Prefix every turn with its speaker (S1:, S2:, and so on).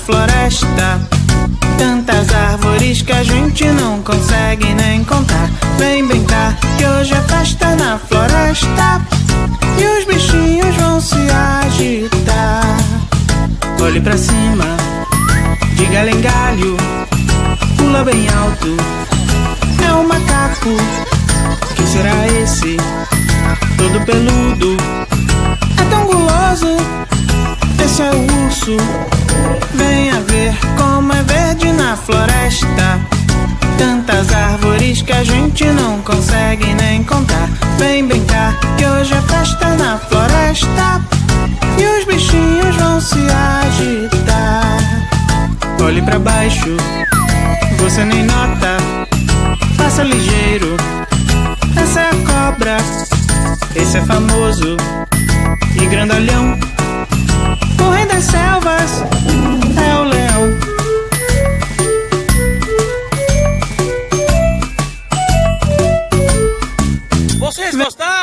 S1: floresta. Tantas árvores que a gente não consegue nem contar. Vem brincar que hoje é festa na floresta e os bichinhos vão se agitar. Olhe pra cima, de galho em galho, pula bem alto. É um macaco, quem será esse? Todo peludo, é tão guloso. Esse é o urso. Venha ver como é verde na floresta. Tantas árvores que a gente não consegue nem contar. Vem brincar que hoje é festa na floresta e os bichinhos vão se agitar. Olhe pra baixo, você nem nota. Passa ligeiro, essa é a cobra. Esse é famoso e grandalhão. O rei das selvas é o leão.
S2: Vocês gostaram?